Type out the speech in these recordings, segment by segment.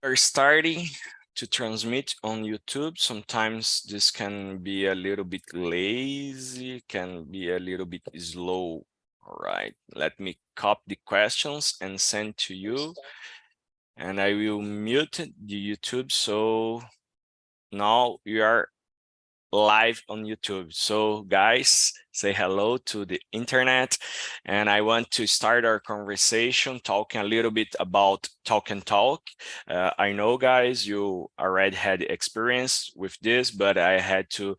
Are starting to transmit on YouTube. Sometimes this can be a little bit lazy, can be a little bit slow. All right, let me copy the questions and send to you. And I will mute the YouTube. So now you are live on YouTube. So guys, say hello to the internet. And I want to start our conversation talking a little bit about Talk and Talk. I know guys, you already had experience with this, but I had to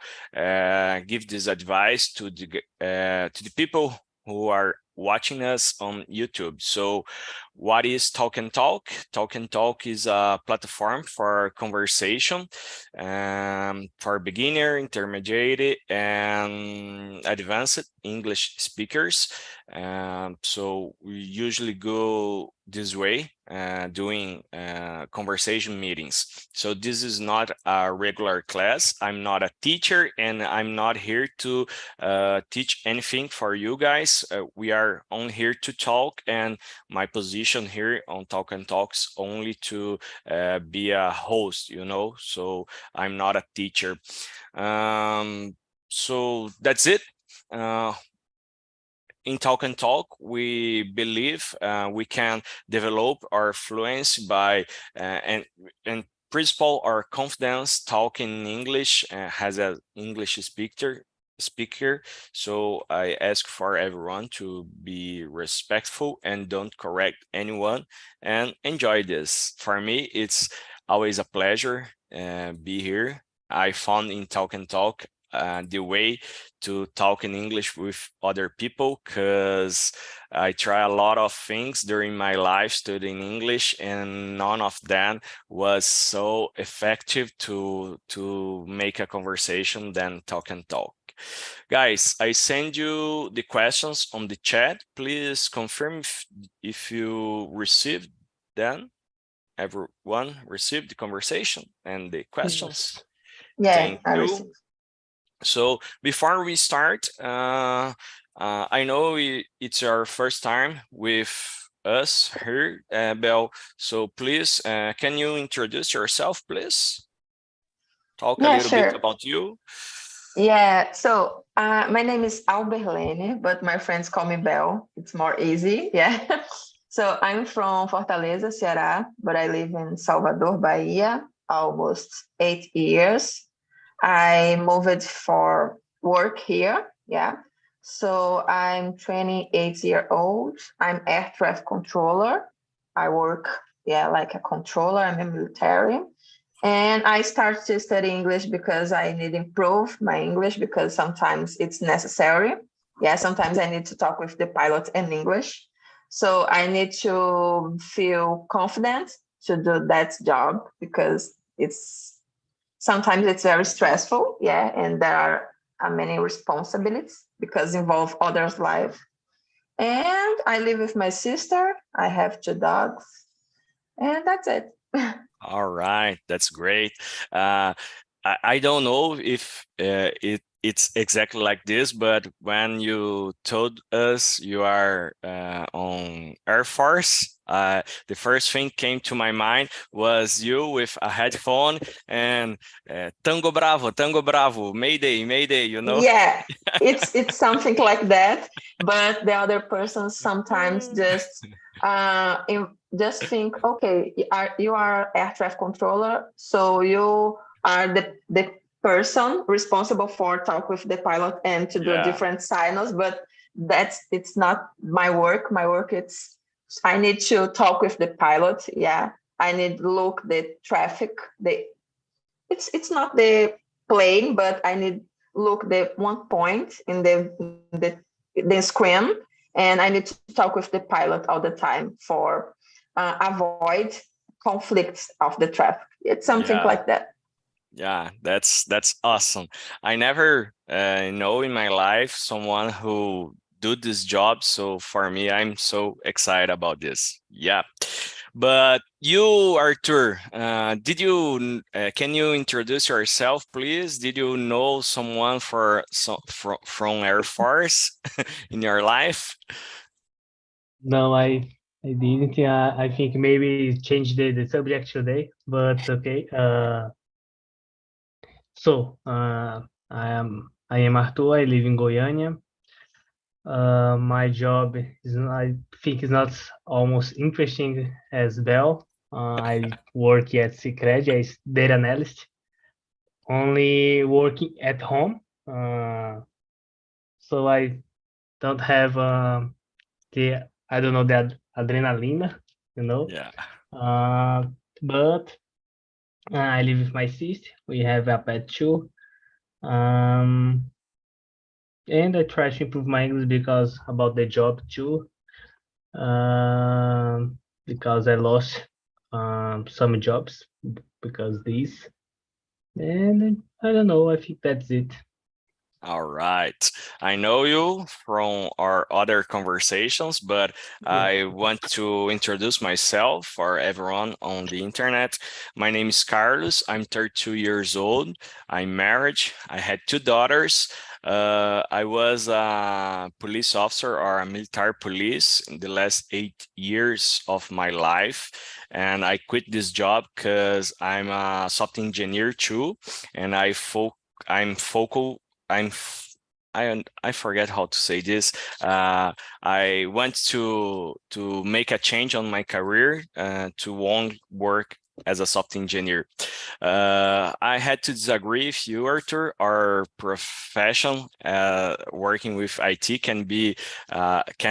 give this advice to the people who are watching us on YouTube. So what is Talk and Talk? Talk and Talk is a platform for conversation for beginner, intermediate, and advanced English speakers. So we usually go this way, doing conversation meetings. So this is not a regular class. I'm not a teacher, and I'm not here to teach anything for you guys. We are only here to talk, and my position here on Talk and Talks only to be a host, so I'm not a teacher. So that's it. In Talk and Talk, we believe we can develop our fluency by and principle our confidence talking English as an English speaker. So I ask for everyone to be respectful and don't correct anyone and enjoy this. For me, it's always a pleasure be here. I found in Talk and Talk the way to talk in English with other people, because I try a lot of things during my life studying English, and none of them was so effective to make a conversation than Talk and Talk. Guys, I send you the questions on the chat. Please confirm if you received them. Everyone received the conversation and the questions. Yeah, Thank I you. received. So before we start, I know it's our first time with us here, Belle. So please, can you introduce yourself, please? Talk a Yeah, little bit sure. about you. Yeah, so my name is Alberlene, but my friends call me Belle. It's more easy. Yeah. So I'm from Fortaleza, Ceará, but I live in Salvador, Bahia, almost 8 years. I moved for work here. Yeah. So I'm 28-year old. I'm air traffic controller. I work, yeah, like a controller. I'm a military. And I started to study English because I need to improve my English, because sometimes it's necessary. Yeah, sometimes I need to talk with the pilot in English. So I need to feel confident to do that job, because it's sometimes it's very stressful. Yeah, and there are many responsibilities because involve others' life. And I live with my sister. I have 2 dogs, and that's it. All right, that's great. I don't know if it's exactly like this, but when you told us you are on Air Force, the first thing came to my mind was you with a headphone and Tango Bravo, Mayday, Mayday, Yeah, it's something like that, but the other person sometimes just think, okay, you are air traffic controller, so you are the person responsible for talk with the pilot and to do Yeah, different signals, but it's not my work. My work, it's I need to talk with the pilot. Yeah, I need to look the traffic. It's not the plane, but I need look the one point in the screen, and I need to talk with the pilot all the time for avoid conflicts of the traffic. It's something yeah. like that. Yeah, that's awesome. I never know in my life someone who do this job. So for me, I'm so excited about this. Yeah. But you, Arthur, can you introduce yourself, please? Did you know someone from Air Force in your life? No, I didn't. I think maybe change the subject today, but okay. I am Arthur. I live in Goiânia. My job is I think is not almost interesting as Bell. I work at Sicredi as data analyst, only working at home. So I don't have the I don't know the adrenaline, you know. Yeah. Uh, but I live with my sister. We have a pet too. Um, and I try to improve my English because about the job too. Because I lost some jobs because this. And I don't know. I think that's it. All right. I know you from our other conversations, but Yeah. I want to introduce myself for everyone on the internet. My name is Carlos. I'm 32 years old. I'm married. I had two daughters. I was a police officer or a military police in the last 8 years of my life. And I quit this job because I'm a software engineer too. And I'm focal I'm f- I forget how to say this. I want to make a change on my career to won't work as a software engineer. I had to disagree with you, Arthur. Our profession working with IT can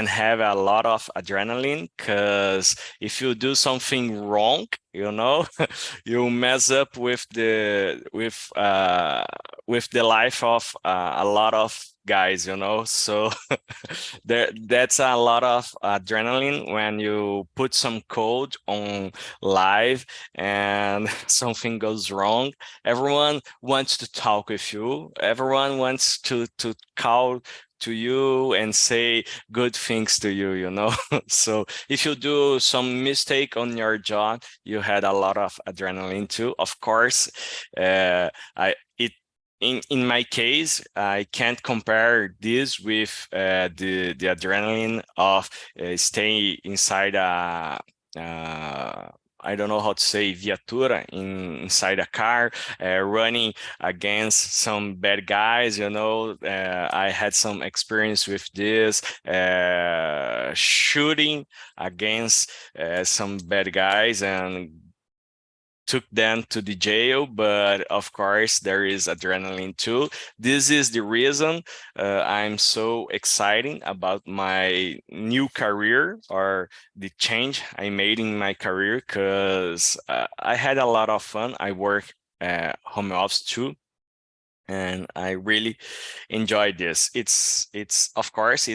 have a lot of adrenaline because if you do something wrong, you mess up with the life of a lot of guys, so that's a lot of adrenaline when you put some code on live and something goes wrong. Everyone wants to talk with you. Everyone wants to call to you and say good things to you. So if you do some mistake on your job, you had a lot of adrenaline too. Of course, I it in my case, I can't compare this with the adrenaline of staying inside a I don't know how to say viatura inside a car, running against some bad guys. I had some experience with this, shooting against some bad guys and took them to the jail, but of course there is adrenaline too. This is the reason I'm so excited about my new career or the change I made in my career because I had a lot of fun. I work home office too, and I really enjoyed this. It's of course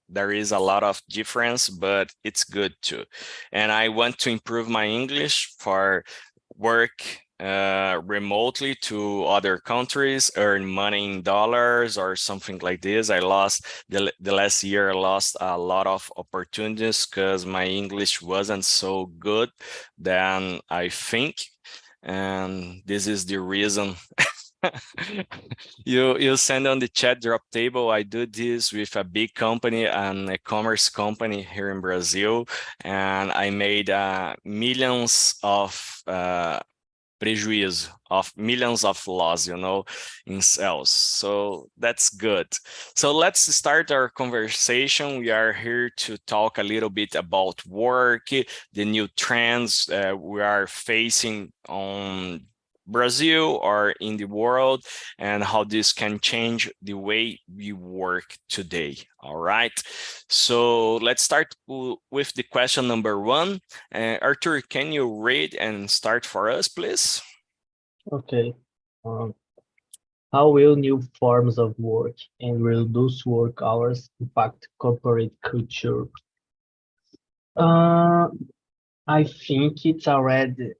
there is a lot of difference, but it's good too. And I want to improve my English for work remotely to other countries, earn money in dollars or something like this. The last year I lost a lot of opportunities because my English wasn't so good than I think. And this is the reason you send on the chat drop table. I do this with a big company, an e-commerce company here in Brazil, and I made millions of prejuízo, of millions of loss, in sales. So that's good. So let's start our conversation. We are here to talk a little bit about work, the new trends we are facing on Brazil or in the world, and how this can change the way we work today. All right. So let's start with the question number one. Arthur, can you read and start for us, please? Okay. Um, how will new forms of work and reduced work hours impact corporate culture? Uh, I think it's already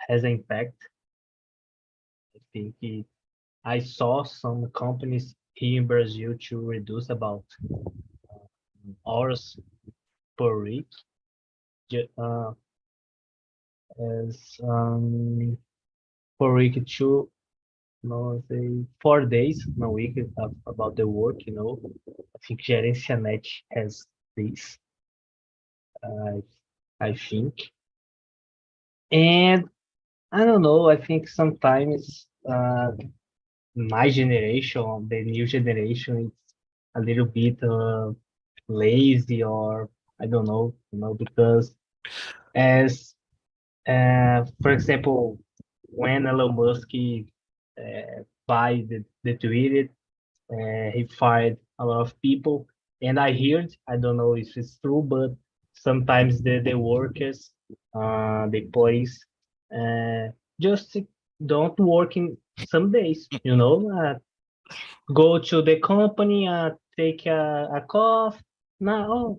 has impact. I think I saw some companies here in Brazil to reduce about hours per week. As per week to no say 4 days a week about the work. I think Gerencianet has this. I think, and I don't know. I think sometimes my generation, the new generation, it's a little bit lazy, or I don't know, because as for example, when Elon Musk buy the Twitter, he fired a lot of people, and I heard, I don't know if it's true, but sometimes the workers, the employees, just don't work in some days, go to the company, take a coffee. Now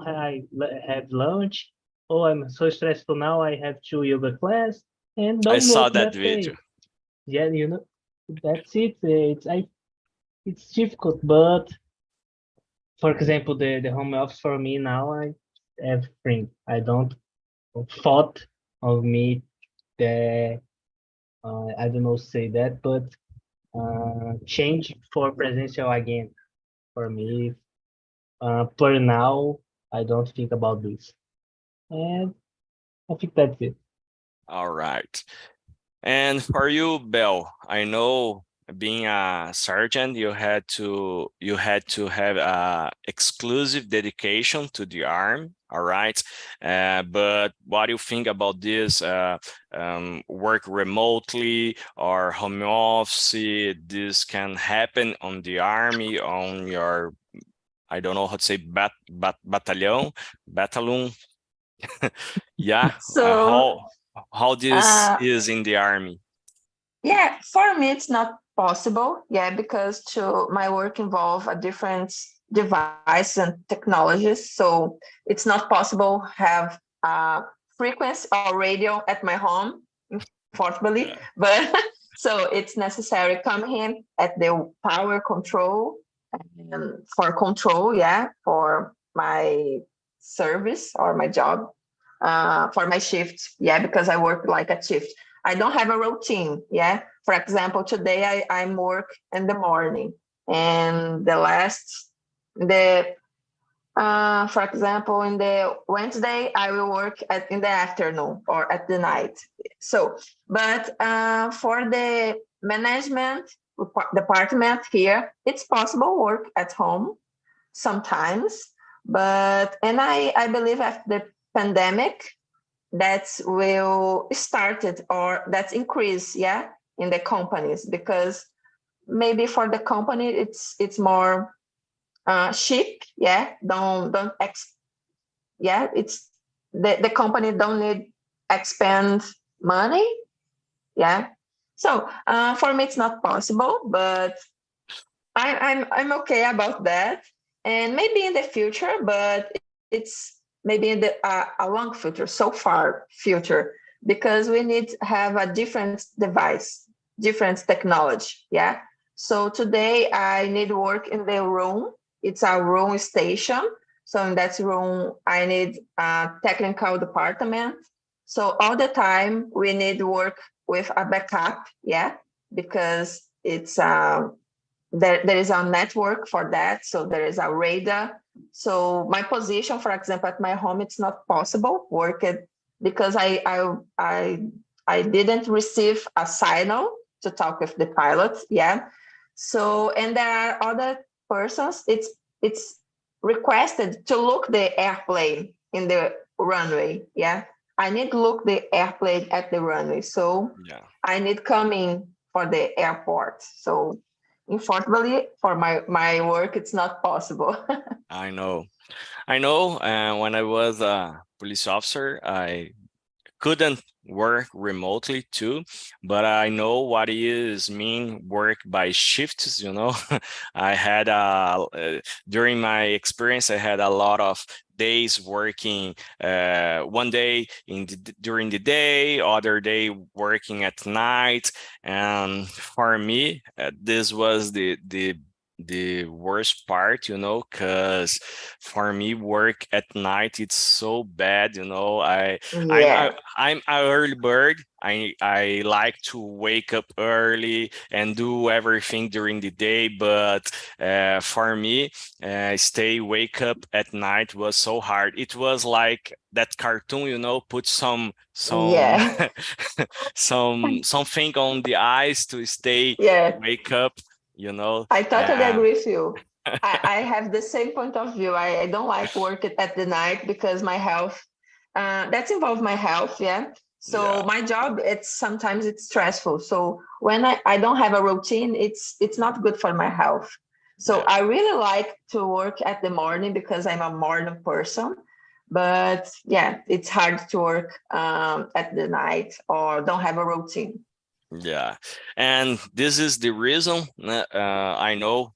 I have lunch. Oh, I'm so stressful now. I have to yoga class and I don't saw work that that video. day. Yeah, that's it. It's difficult, but for example, the home office for me now, I have free. I don't thought of me the I don't know say that, but change for presential again for me. Per now, I don't think about this, and I think that's it. All right. And for you, Belle, I know being a sergeant, you had to have exclusive dedication to the army. All right. But what do you think about this? Work remotely or home office? This can happen on the army, on your, I don't know how to say, battalion. Yeah. So, How this uh, is in the army? yeah, for me, it's not possible. Yeah, because my work involve a different device and technologies. So it's not possible have frequency or radio at my home, unfortunately. Yeah. But so it's necessary come in at the power control and for control, yeah, for my service or my job, for my shift, yeah, because I work like a shift. I don't have a routine, yeah. For example, today I work in the morning, and the for example, in the Wednesday I will work in the afternoon or at the night. So, but for the management department here, it's possible work at home sometimes, but and I believe after the pandemic that will started or that's increase, yeah, in the companies, because maybe for the company it's more cheap, yeah, yeah, it's the company don't need expend money, yeah. So for me it's not possible, but I'm okay about that, and maybe in the future, but it's maybe in the a long future, so far future, because we need to have a different device, different technology, yeah. So today I need work in the room. It's a room station. So in that room, I need a technical department. So all the time we need work with a backup, yeah, because it's there is a network for that. So there is a radar. So my position, for example, at my home, it's not possible work it because I didn't receive a signal to talk with the pilot. Yeah. So and there are other persons. It's requested to look the airplane in the runway. Yeah. I need to look the airplane at the runway. So Yeah. I need coming for the airport. So unfortunately, for my work, it's not possible. I know. I know. When I was a police officer, I couldn't work remotely too, but I know what is mean work by shifts, I had during my experience, I had a lot of days working one day during the day, other day working at night. And for me, this was the the worst part, because for me, work at night, it's so bad, Yeah. I'm an early bird. I like to wake up early and do everything during the day, but for me, wake up at night was so hard. It was like that cartoon, put some Yeah. something on the eyes to stay Yeah. wake up, you know. I totally Uh, agree with you. I have the same point of view. I don't like work at the night because my health, that's involved my health, yeah. So yeah, my job, sometimes it's stressful. So when I don't have a routine, it's not good for my health. So yeah. I really like to work at the morning because I'm a morning person. But yeah, it's hard to work at the night or don't have a routine. Yeah, and this is the reason I know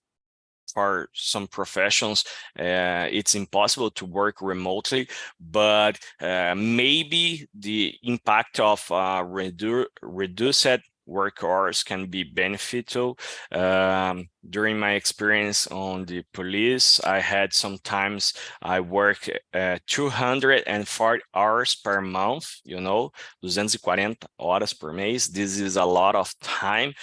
for some professions it's impossible to work remotely, but maybe the impact of reduced work hours can be beneficial. During my experience on the police, I had sometimes I work 240 hours per month, 240 horas per mês. This is a lot of time.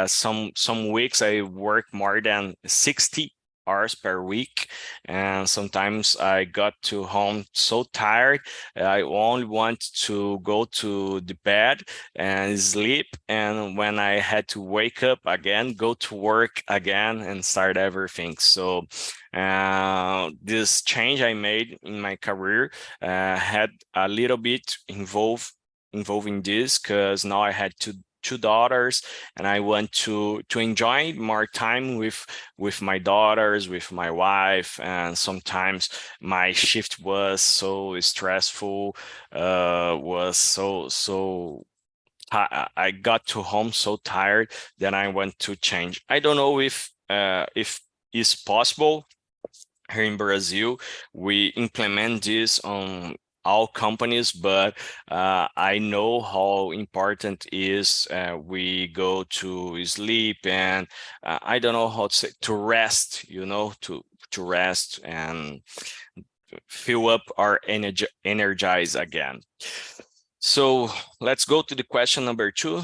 Some weeks I work more than 60 hours per week, and sometimes I got to home so tired I only want to go to the bed and sleep, and when I had to wake up again, go to work again and start everything. So this change I made in my career had a little bit involving this, because now I had two daughters, and I want to enjoy more time with my daughters, with my wife. And sometimes my shift was so stressful, was so I got to home so tired that I want to change. I don't know if it's possible here in Brazil. We implement this on all companies, but I know how important is we go to sleep, and I don't know how to say, to rest, to rest and fill up our energize again. So let's go to the question number 2.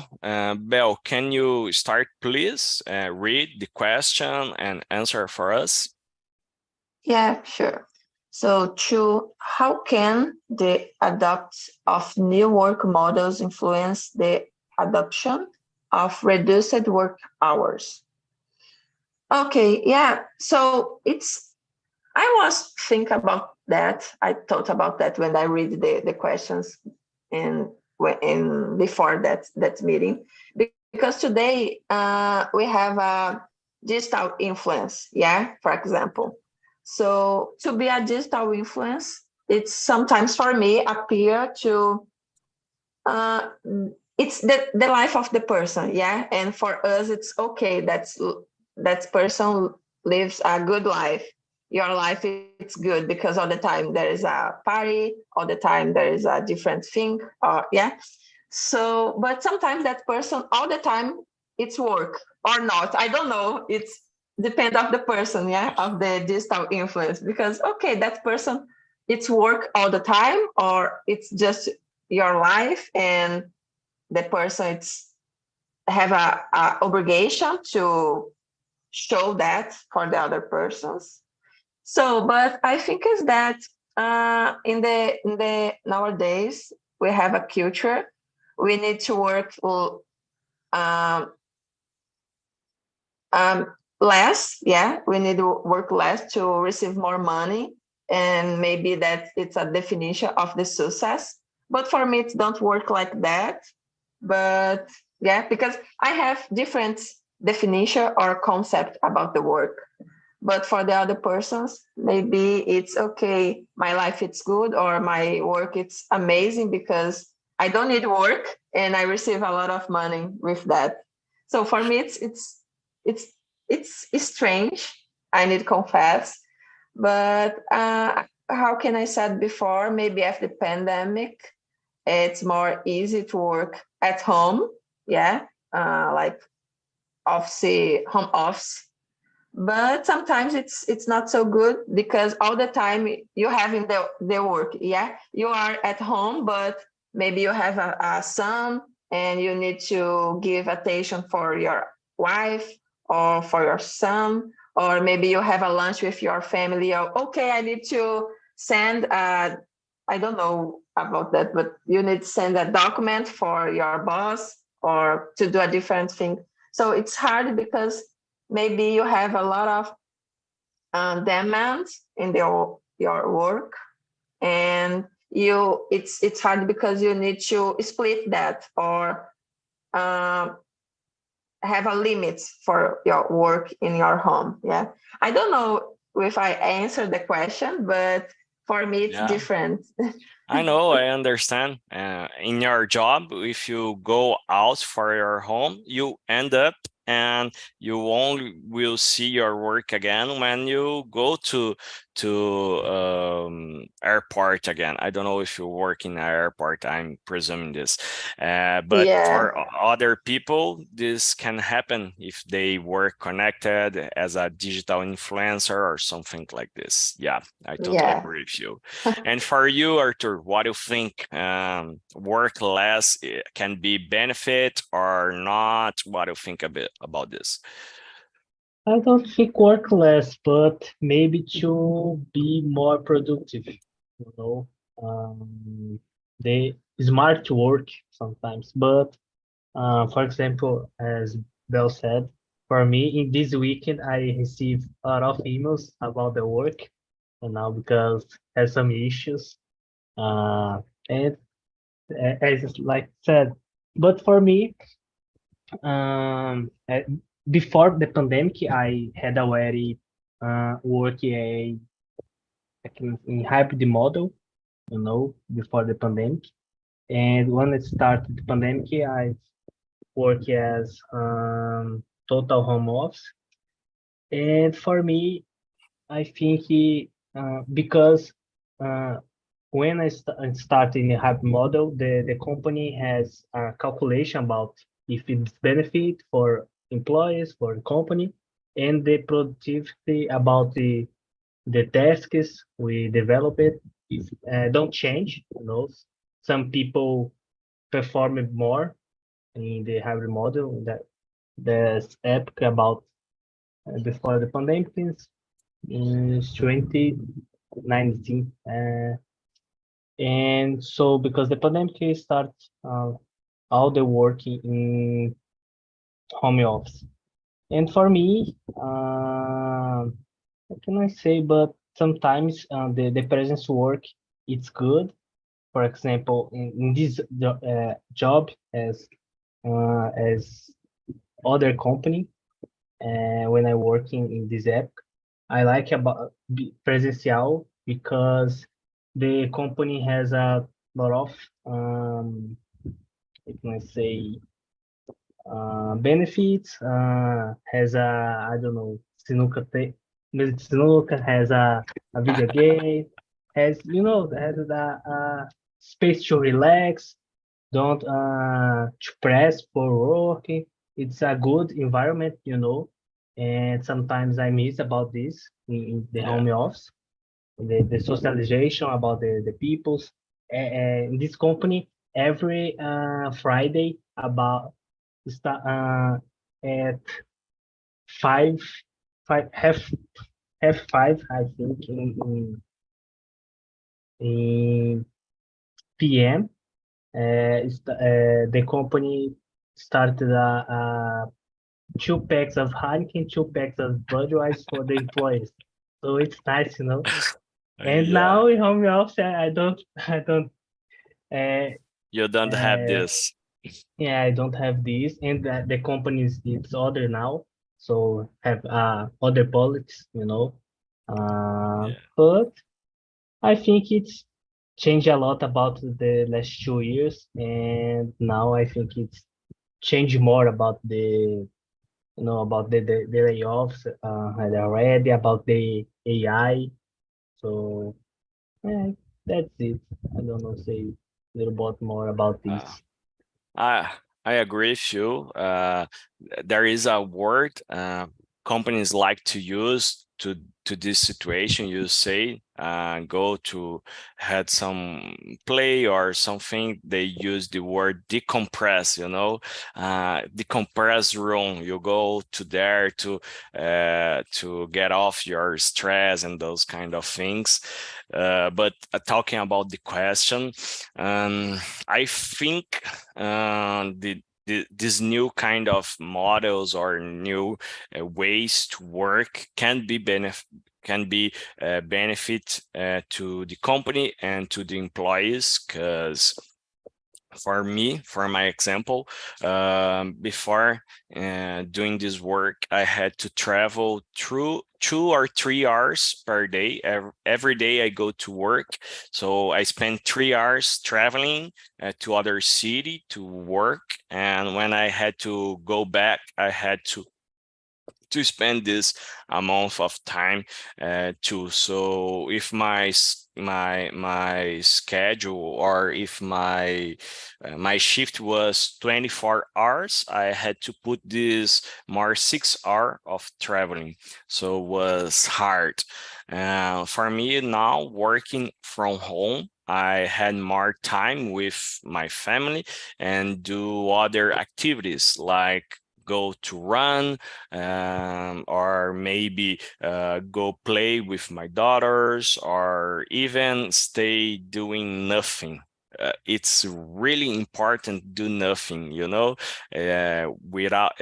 Belle, can you start, please? Read the question and answer for us. Yeah, sure. So, how can the adopt of new work models influence the adoption of reduced work hours? Okay, yeah. So I was think about that. I thought about that when I read the questions and before that meeting, because today we have a digital influence, yeah, for example. So to be a digital influence, it's sometimes for me appear to uh, it's the life of the person, yeah, and for us it's okay, that person lives a good life. Your life it's good because all the time there is a party, all the time there is a different thing, yeah. So but sometimes that person all the time it's work or not, I don't know, it's depend of the person, yeah, of the digital influence, because okay, that person it's work all the time, or it's just your life, and the person it's have a obligation to show that for the other persons. So but I think is that in the nowadays we have a culture, we need to work um, um, less, yeah, we need to work less to receive more money, and maybe that it's a definition of the success, but for me it don't work like that. But yeah, because I have different definition or concept about the work, but for the other persons maybe it's okay, my life it's good, or my work it's amazing because I don't need work and I receive a lot of money with that. So for me it's it's strange, I need to confess. But how can I said before, maybe after the pandemic it's more easy to work at home, yeah, like office, home office. but sometimes it's not so good because all the time you having the work. Yeah, you are at home, but maybe you have a son and you need to give attention for your wife or for your son, or maybe you have a lunch with your family. Or, okay, I need to send I don't know about that, but you need to send a document for your boss or to do a different thing. So it's hard because maybe you have a lot of demands in your work, and it's hard because you need to split that or um, have a limit for your work in your home. Yeah, I don't know if I answered the question, but for me it's Yeah. different. I know, I understand. In your job, if you go out for your home, you end up and you only will see your work again when you go to airport again. I don't know if you work in an airport, I'm presuming this. But Yeah, for other people, this can happen if they work connected as a digital influencer or something like this. Yeah, I totally yeah. agree with you. And for you, Arthur, what do you think? Work less can be benefit or not? What do you think a bit about this? I don't think work less, but maybe to be more productive, you know. They smart work sometimes, but for example, as Bell said, for me in this weekend I received a lot of emails about the work, and now because has some issues, and as like said, but for me, um, uh, before the pandemic, I had already worked in hybrid model, before the pandemic. And when it started the pandemic, I work as total home office. And for me, I think because uh, when I started in the hybrid model, the company has a calculation about if it's benefit for employees, for the company, and the productivity about the tasks we develop it if, don't change. Some people perform more in the hybrid model. That there's app about before the pandemic in 2019. And so because the pandemic starts all the working in home office. And for me, what can I say? But sometimes the presence work, it's good. For example, in this job as other company, when I working in this app, I like about presential because the company has a lot of how can I say benefits. Has a I don't know Sinuca has a video game. Has a space to relax. Don't to press for work. It's a good environment. And sometimes I miss about this in the Yeah. home office, the socialization about the peoples. In this company, every Friday about start at five, half five, I think, in PM. The company started a 2 packs of Heineken, 2 packs of Budweiser for the employees. So it's nice. And Yeah. now in home office, I don't, uh, You don't have uh, this. yeah, I don't have this, and the companies it's other now, so have other politics. Yeah. But I think it's changed a lot about the last 2 years, and now I think it's changed more about the layoffs already about the AI. So yeah, that's it. I don't know, say a little bit more about Uh, this. I I agree with you. There is a word. companies like to use to this situation. You say go to had some play or something, they use the word decompress, you know, decompress room. You go to there to get off your stress and those kind of things. But talking about the question, I think this new kind of models or new ways to work can be benefit to the company and to the employees. Because for me, for my example, before doing this work, I had to travel through 2 or 3 hours per day. Every day I go to work. So I spend 3 hours traveling to other city to work. And when I had to go back, I had to spend this amount of time too. So if my schedule, or if my shift was 24 hours, I had to put this more 6 hours of traveling. So it was hard. For me now, working from home, I had more time with my family and do other activities like go to run, or maybe go play with my daughters, or even stay doing nothing. It's really important to do nothing, you know, without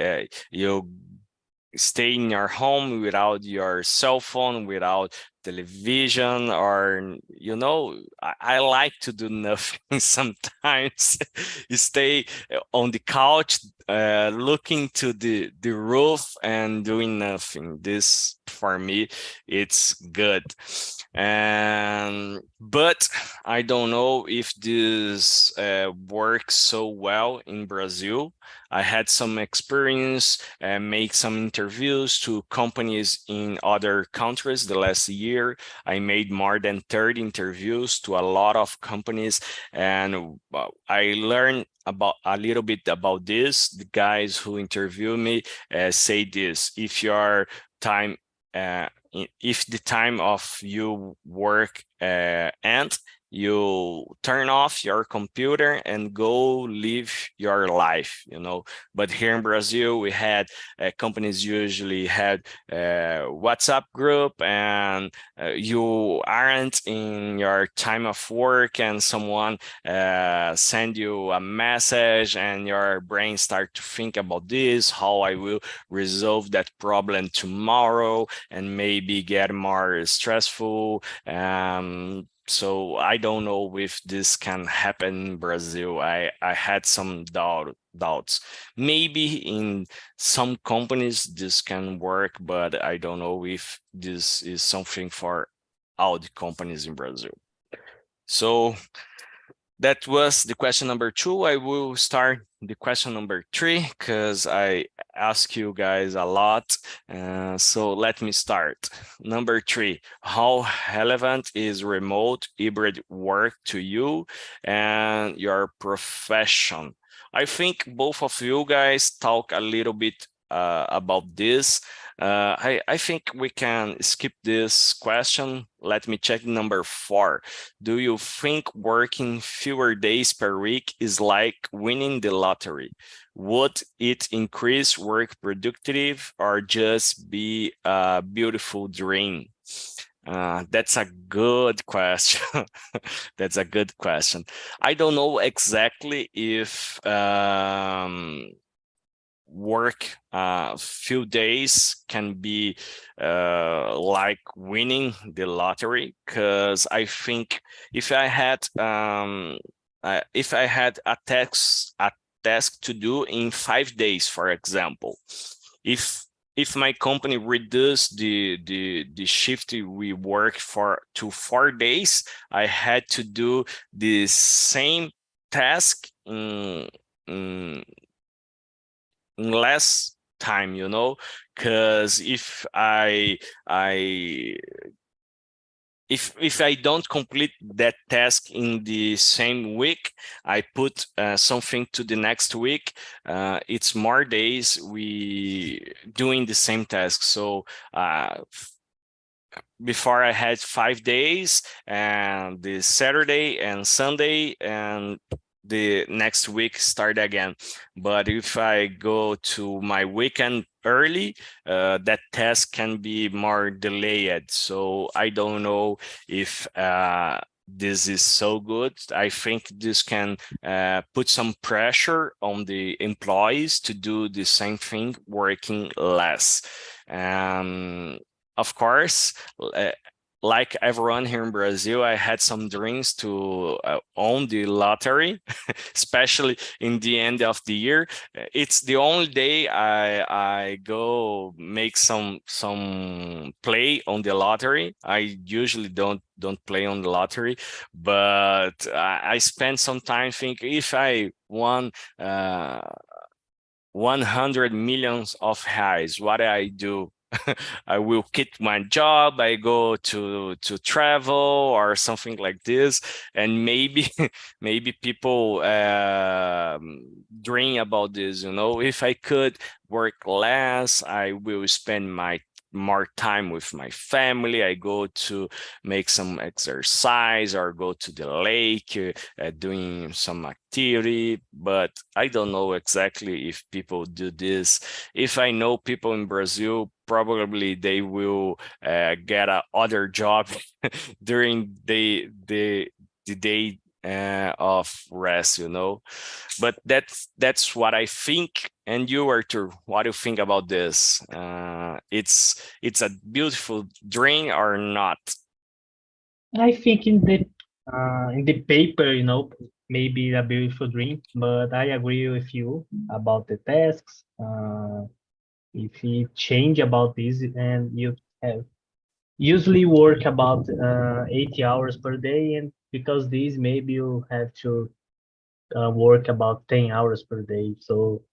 you stay in your home without your cell phone, without television, or you know, I like to do nothing sometimes. You stay on the couch looking to the roof and doing nothing. This for me, it's good. And but I don't know if this works so well in Brazil. I had some experience and make some interviews to companies in other countries the last year. I made more than 30 interviews to a lot of companies, and I learned about a little bit about this. The guys who interview me say this: if your time if the time of you work ends, you turn off your computer and go live your life, you know. But here in Brazil, we had companies usually had WhatsApp group, and you aren't in your time of work, and someone send you a message, and your brain start to think about this, how I will resolve that problem tomorrow, and maybe get more stressful. So I don't know if this can happen in Brazil. I had some doubts. Maybe in some companies this can work, but I don't know if this is something for all the companies in Brazil. So that was the question number 2. I will start the question number 3 because I ask you guys a lot. So let me start. Number 3, how relevant is remote hybrid work to you and your profession? I think both of you guys talk a little bit about this. I think we can skip this question. Let me check number 4. Do you think working fewer days per week is like winning the lottery? Would it increase work productivity or just be a beautiful dream? That's a good question. That's a good question. I don't know exactly if work few days can be like winning the lottery, because I think if I had a task to do in 5 days, for example, if my company reduced the shift we work for to 4 days, I had to do the same task in less time, you know, because if I if I don't complete that task in the same week, I put something to the next week. It's more days we doing the same task. So before I had 5 days, and the Saturday and Sunday, and the next week start again. But if I go to my weekend early, that task can be more delayed. So I don't know if this is so good. I think this can put some pressure on the employees to do the same thing, working less. Of course, like everyone here in Brazil, I had some dreams to own the lottery, especially in the end of the year. It's the only day I go make some play on the lottery. I usually don't play on the lottery, but I spend some time thinking if I won 100 millions of reais, what I do? I will quit my job, I go to travel or something like this, and maybe maybe people dream about this. If I could work less, I will spend my more time with my family. I go to make some exercise or go to the lake, doing some activity, but I don't know exactly if people do this. If I know people in Brazil, probably they will get a other job during the day of rest, but that's what I think. And you, Arthur, what do you think about this? It's a beautiful dream or not? I think in the paper, maybe a beautiful dream, but I agree with you about the tasks. If you change about this, and you have usually work about 80 hours per day, and because this, maybe you have to work about 10 hours per day. So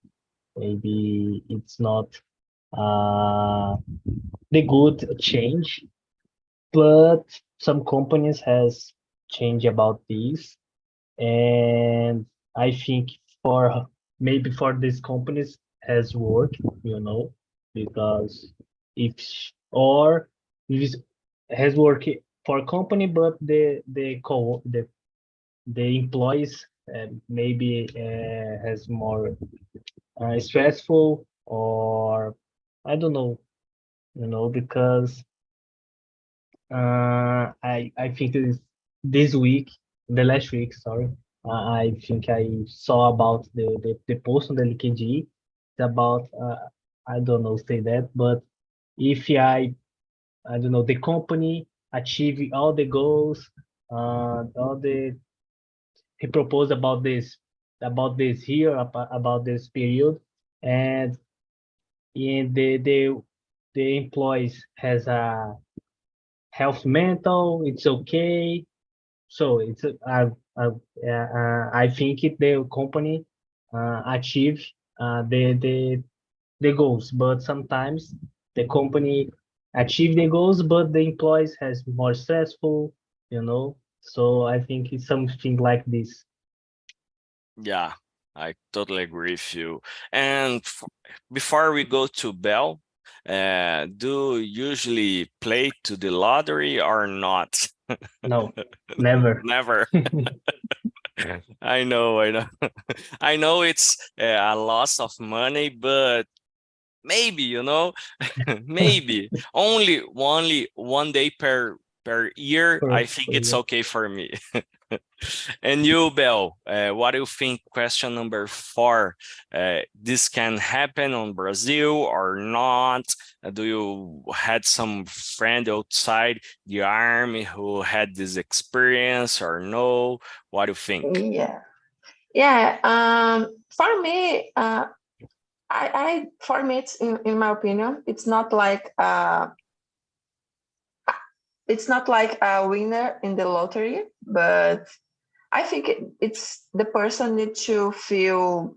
maybe it's not the good change, but some companies has changed about this, and I think for maybe for these companies has worked, because if or if has worked for a company, but the employees maybe has more stressful, or I don't know, because I think this week, the last week, sorry, I think I saw about the post on the LinkedIn about I don't know say that, but if I don't know, the company achieve all the goals, all the he proposed about this here, about this period, and the employees has a health mental, it's okay. So it's I think the company achieve the goals, but sometimes the company achieve the goals, but the employees has more stressful, So I think it's something like this. Yeah, I totally agree with you. And before we go to Bell, do you usually play to the lottery or not? No, never. Never. I know, I know. I know it's a loss of money, but maybe, maybe only one day per year, I think it's okay for me. And you, Bel, what do you think? Question number 4. This can happen on Brazil or not? Do you had some friend outside the army who had this experience or no? What do you think? Yeah. For me, for me, it's in my opinion, it's not like a winner in the lottery, but I think it's the person needs to feel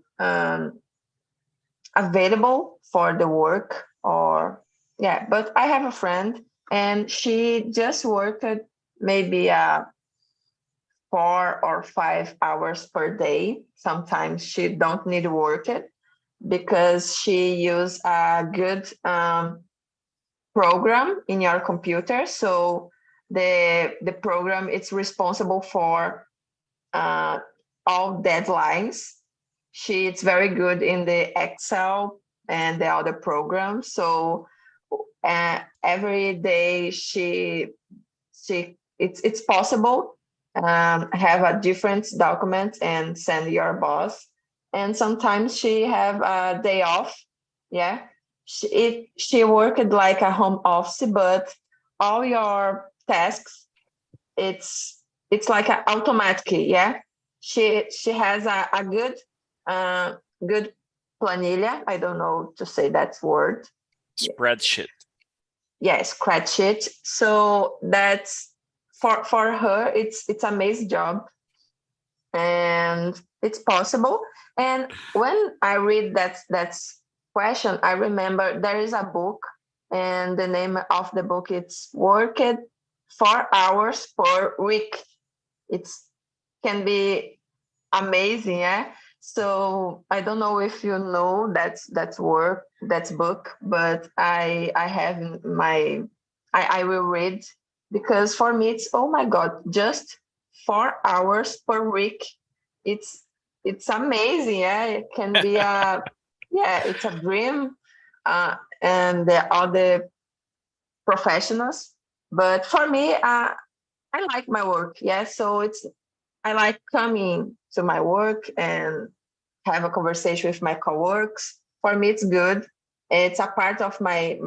available for the work, or yeah. But I have a friend, and she just worked maybe 4 or 5 hours per day. Sometimes she don't need to work it because she use a good program in your computer. So the program is responsible for all deadlines. She's very good in the Excel and the other programs. So every day it's possible have a different document and send your boss. And sometimes she have a day off. Yeah, she worked like a home office, but all your tasks it's like an automatic. Yeah, she has a good good planilla. I don't know to say that word. Spreadsheet. Yes, spreadsheet. So that's for her. It's amazing job, and it's possible. And when I read that question, I remember there is a book, and the name of the book it's Work It 4 hours per week. It's can be amazing, yeah. So I don't know if you know that's book, but I have in my I will read because for me it's oh my god, just 4 hours per week. It's amazing, yeah. It can be a yeah, it's a dream, and the other professionals. But for me, I like my work, yeah. So I like coming to my work and have a conversation with my coworkers. For me, it's good. It's a part of my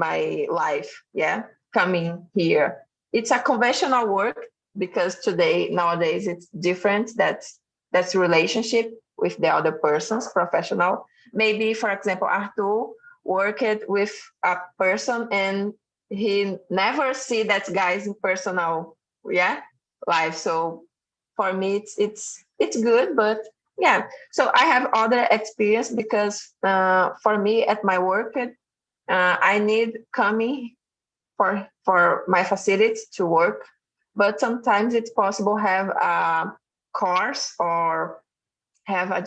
life. Yeah, coming here. It's a conventional work because nowadays it's different. That's relationship with the other persons, professional. Maybe, for example, Arthur worked with a person and he never see that guys in personal, yeah, life. So for me it's good, but yeah. So I have other experience because for me at my work I need coming for my facilities to work, but sometimes it's possible have a course or have a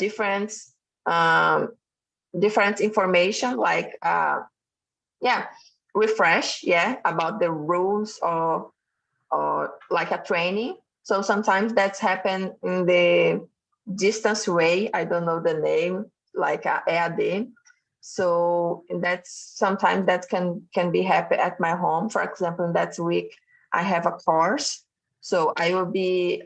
um, different information like yeah, refresh, yeah, about the rules or like a training. So sometimes that's happened in the distance way. I don't know the name, like a EAD. So that's sometimes that can be happen at my home. For example, that week I have a course, so I will be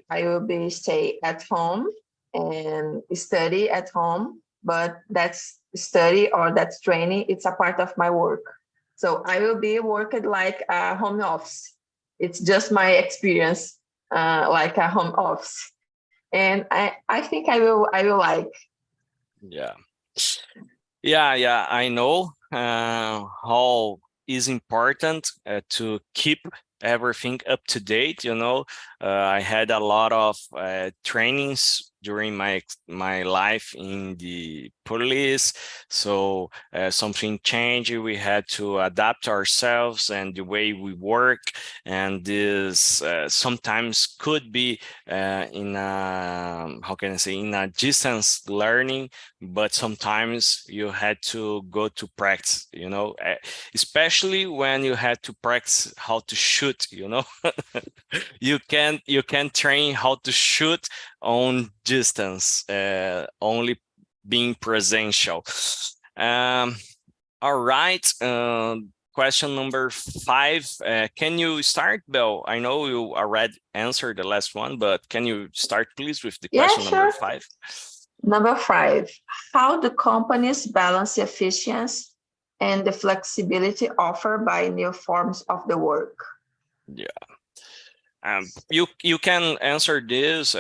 stay at home and study at home. But that's study or that's training. It's a part of my work. So I will be working like a home office. It's just my experience, like a home office, and I think I will like. Yeah. Yeah, I know how is important to keep everything up to date. I had a lot of trainings during my life in the police, so something changed. We had to adapt ourselves and the way we work, and this sometimes could be in a, how can I say, in a distance learning, but sometimes you had to go to practice, especially when you had to practice how to shoot. You can train how to shoot on distance, only being presential. All right. Question number 5. Can you start, Belle? I know you already answered the last one, but can you start, please, with the question number 5? Number 5, how do companies balance efficiency and the flexibility offered by new forms of the work? Yeah. You can answer this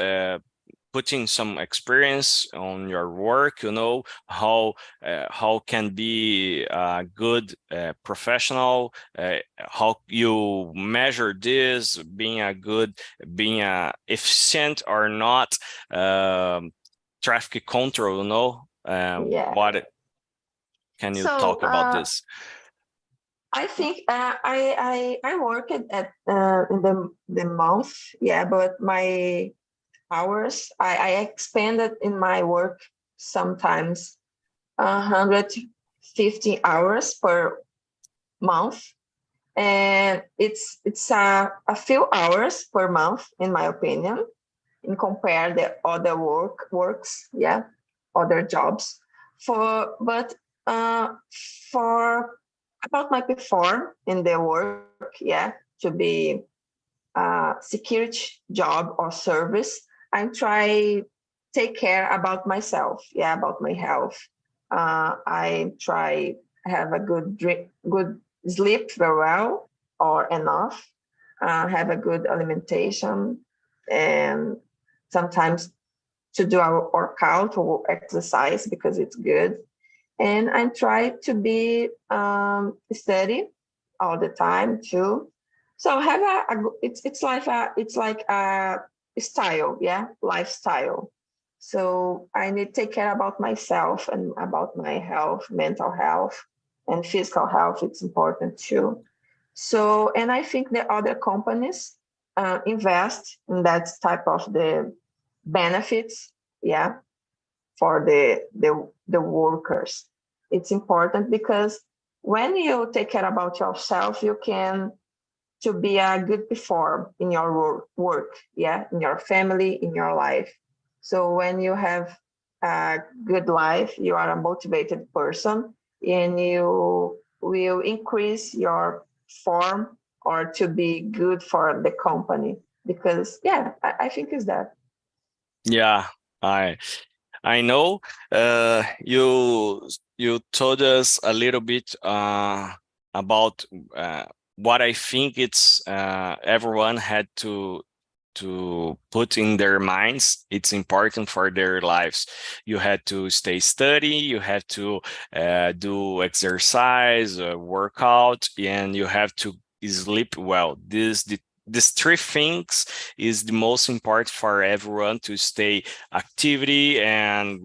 putting some experience on your work, how can be a good professional, how you measure this, being efficient or not, traffic control, Yeah. what can you talk about this? I think I work at in the month, yeah, but my hours I expanded in my work sometimes 150 hours per month, and it's a few hours per month in my opinion, in compare the other works, yeah, other jobs. But for about my perform in the work, yeah, to be security job or service, I try take care about myself, yeah, about my health. I try have a good drink, good sleep very well or enough, have a good alimentation, and sometimes to do our workout or exercise because it's good. And I try to be steady all the time too. So have it's like a style, yeah, lifestyle. So I need to take care about myself and about my health, mental health, and physical health. It's important too. So, and I think the other companies invest in that type of the benefits, yeah, for the workers. It's important because when you take care about yourself, you can to be a good perform in your work, yeah, in your family, in your life. So when you have a good life, you are a motivated person, and you will increase your form or to be good for the company. Because yeah, I think is that. Yeah, I know. You told us a little bit about what I think it's everyone had to put in their minds. It's important for their lives. You had to stay steady, you have to do exercise, workout, and you have to sleep well. These three things is the most important for everyone to stay activity and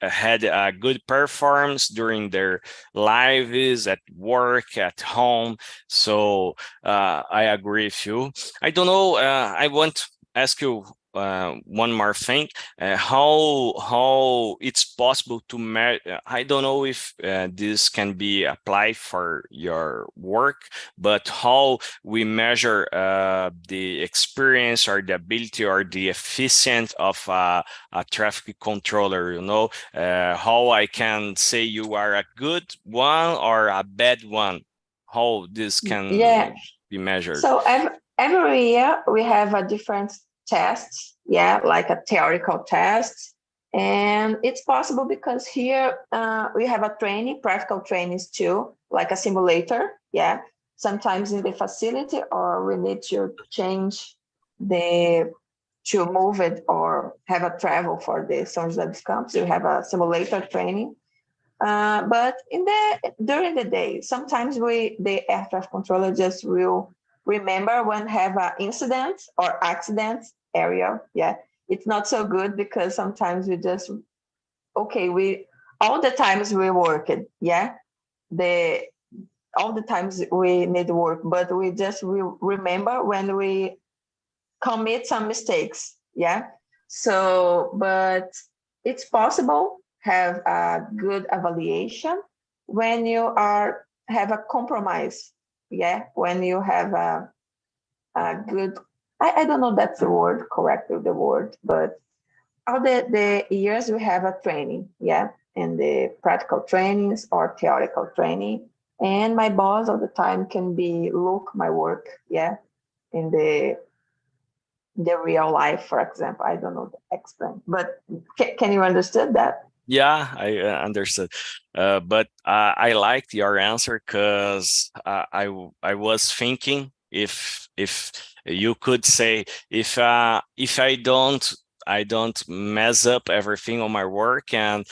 had a good performance during their lives at work, at home. So I agree with you. I don't know. I want to ask you one more thing. How it's possible to measure? I don't know if this can be applied for your work, but how we measure the experience or the ability or the efficiency of a traffic controller. You know, how I can say you are a good one or a bad one. How this Yeah. can be measured. So every year we have a different test, yeah, like a theoretical test. And it's possible because here we have a training, practical trainings too, like a simulator, yeah. Sometimes in the facility, or we need to change the to move it or have a travel for the São José dos Campos. We have a simulator training. But in the during the day, sometimes the air traffic controller just will remember when have an incident or accident area. Yeah, it's not so good because sometimes we just okay we all the times we work it. Yeah, the all the times we need work, but we just will remember when we commit some mistakes. Yeah, so but it's possible have a good evaluation when you are have a compromise, yeah, when you have a good I don't know that's the word correctly the word, but all the years we have a training, yeah, and the practical trainings or theoretical training, and my boss all the time can be look my work, yeah, in the real life, for example. I don't know the explain, but can you understand that? Yeah, I understood. But I liked your answer because I was thinking if you could say if I don't mess up everything on my work and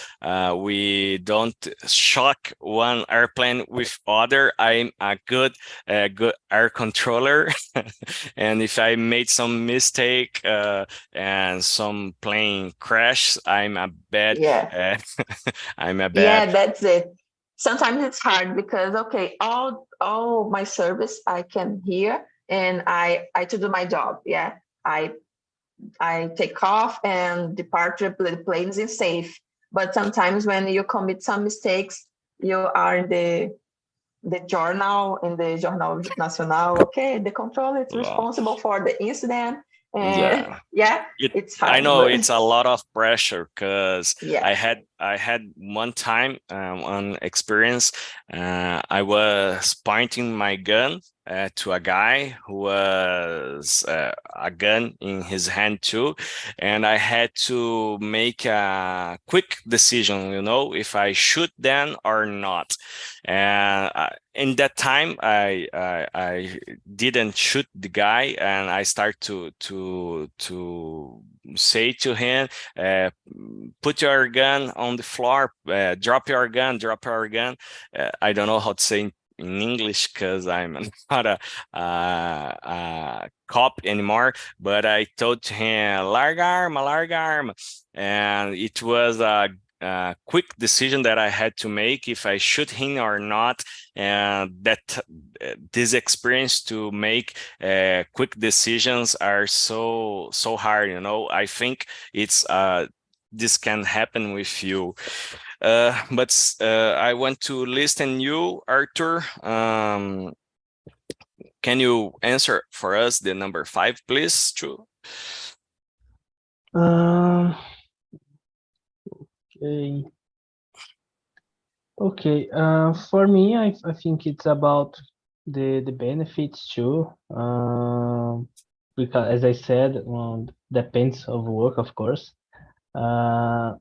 we don't shock one airplane with other, I'm a good air controller. And if I made some mistake and some plane crash, I'm a bad Yeah, I'm a bad. yeah, that's it. sometimes it's hard because, okay, all my service I can hear, and I to do my job. Yeah. I take off and departure the planes is safe. But sometimes when you commit some mistakes, you are in the journal, in the Jornal Nacional. Okay, the controller is Wow. responsible for the incident, and Yeah. yeah, it's I hard, know but it's a lot of pressure because yeah. I had one time one experience. I was pointing my gun to a guy who was a gun in his hand too, and I had to make a quick decision, you know, if I shoot them or not. And in that time, I didn't shoot the guy, and I start to say to him, put your gun on the floor, drop your gun, drop your gun. I don't know how to say in English because I'm not a cop anymore, but I told him, larga arma. And it was a quick decision that I had to make if I shoot him or not. And that this experience to make quick decisions are so hard, you know. I think it's this can happen with you, but I want to listen you, Arthur. Can you answer for us the number 5, please? True. Okay. Okay. For me, I think it's about the benefits too. Because as I said, depends of work, of course. But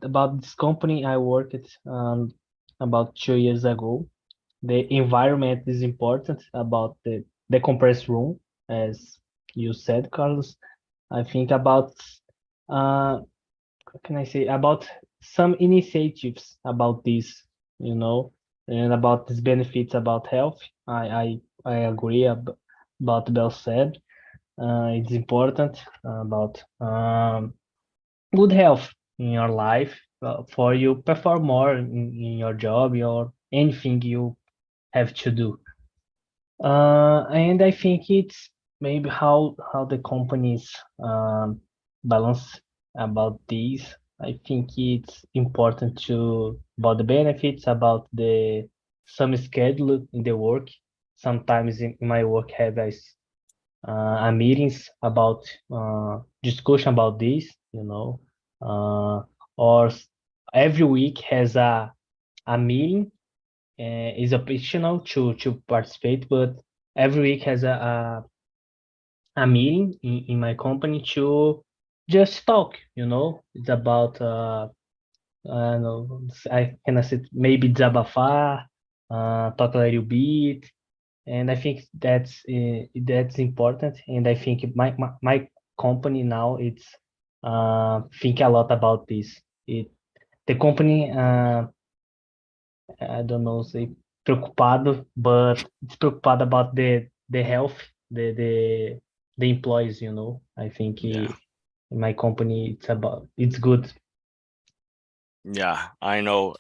about this company I worked about 2 years ago. The environment is important about the compressed room, as you said, Carlos. I think about what can I say about some initiatives about this, you know, and about these benefits about health. I agree about Bell said. It's important about good health in your life for you perform more in your job or anything you have to do. And I think it's maybe how the companies balance about this. I think it's important to about the benefits, about the some schedule in the work. Sometimes in my work have a meetings about discussion about this, you know, or every week has a meeting is optional to participate, but every week has a meeting in my company to just talk, you know. It's about I don't know, I can say maybe desabafar, talk a little bit, and I think that's important. And I think my company now it's think a lot about this. The company I don't know, say preocupado, but it's preocupado about the health, the employees, you know. I think Yeah. in my company it's good. Yeah, I know.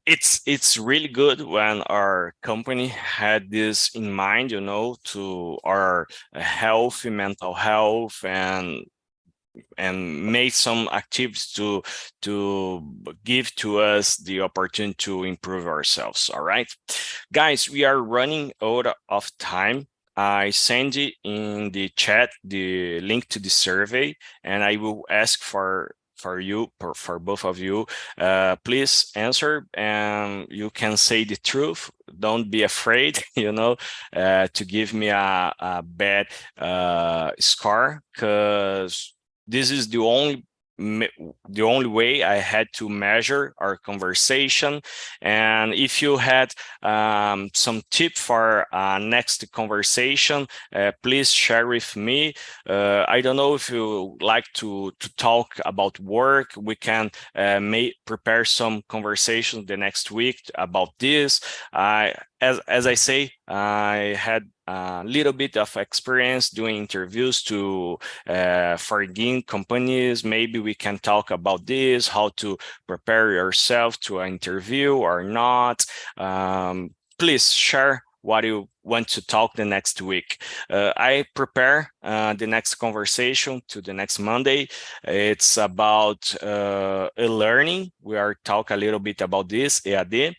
It's really good when our company had this in mind, you know, to our health, mental health, and made some activities to give to us the opportunity to improve ourselves. All right, guys, we are running out of time. I send it in the chat the link to the survey, and I will ask for you, for both of you, please answer, and you can say the truth. Don't be afraid, you know, to give me a bad score, because this is the only way I had to measure our conversation. And if you had some tip for next conversation, please share with me. I don't know if you like to talk about work. We can prepare some conversation the next week about this. as I say, I had a little bit of experience doing interviews to foreign companies. Maybe we can talk about this, how to prepare yourself to an interview or not. Please share what you want to talk the next week. I prepare the next conversation to the next Monday. It's about e-learning. We are talk a little bit about this, EAD.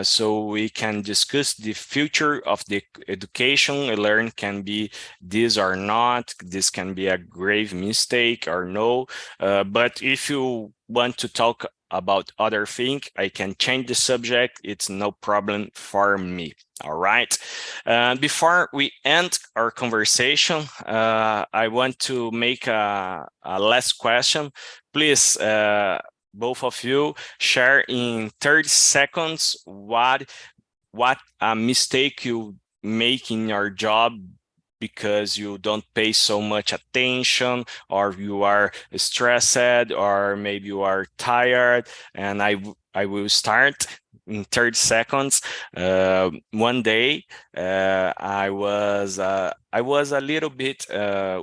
So we can discuss the future of the education. E-learn can be this or not. This can be a grave mistake or no. But if you want to talk about other thing, I can change the subject. It's no problem for me. All right. Before we end our conversation, I want to make a last question. Please, both of you, share in 30 seconds what a mistake you make in your job because you don't pay so much attention, or you are stressed, or maybe you are tired. And I will start in 30 seconds. One day, I was a little bit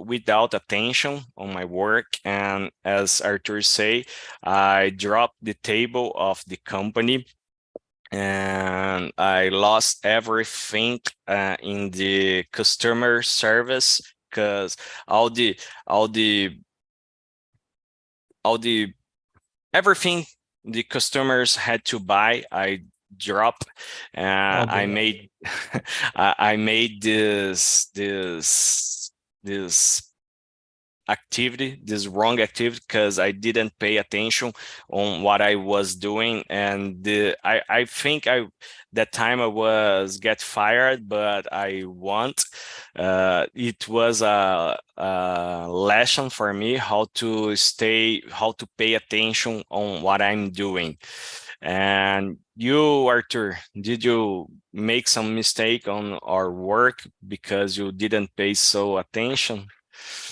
without attention on my work, and as Arthur say, I dropped the table of the company, and I lost everything in the customer service, because all the everything the customers had to buy, I dropped. I made I made this activity, this wrong activity, because I didn't pay attention on what I was doing. And I think that time I was get fired, but I want it was a lesson for me how to pay attention on what I'm doing. And you, Arthur, did you make some mistake on our work because you didn't pay so attention?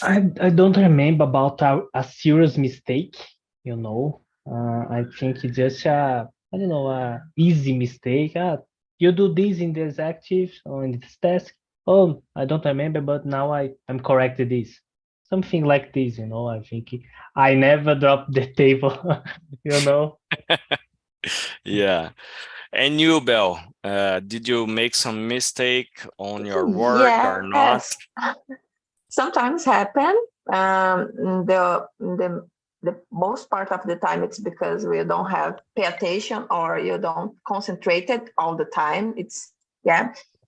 I don't remember about a serious mistake, you know. I think it's just I don't know, a easy mistake. You do this in this active or in this task. Oh, I don't remember, but now I'm corrected this. Something like this, you know. I think I never dropped the table, you know. Yeah. And you, Belle, did you make some mistake on your work or not? Yes, sometimes happen. The most part of the time it's because we don't have pay attention, or you don't concentrate it all the time.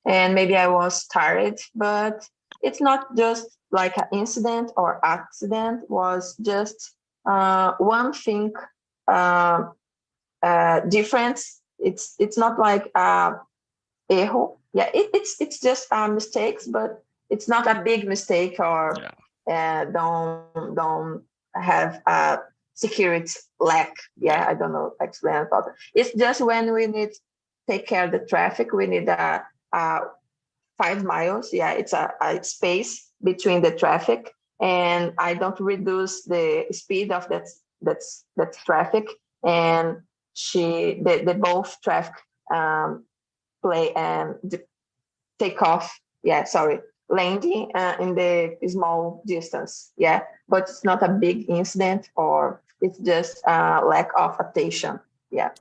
And maybe I was tired, but it's not just like an incident or accident. Was just one thing difference. It's not like erro. Yeah, it's just mistakes, but it's not a big mistake, or don't have a security lack. I don't know explain about it. It's just when we need take care of the traffic, we need a 5 miles. It's a space between the traffic, and I don't reduce the speed of that's traffic, and the both traffic play and take off. Landing in the small distance. But it's not a big incident, or it's just lack of attention.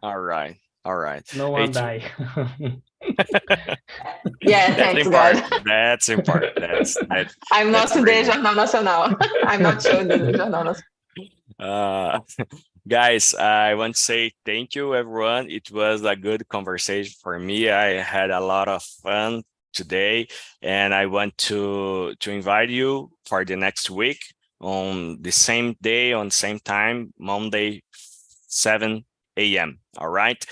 All right. No one die. Thanks important. God. That's important. I'm not that's in the really Jornal Nacional. I'm not sure the Jornal Nacional. Guys, I want to say thank you, everyone. It was a good conversation for me. I had a lot of fun today, and I want to invite you for the next week on the same day, on same time, Monday, 7 a.m. All right.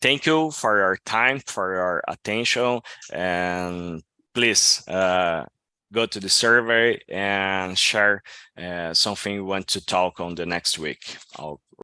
Thank you for your time, for your attention, and please go to the survey and share something you want to talk on the next week.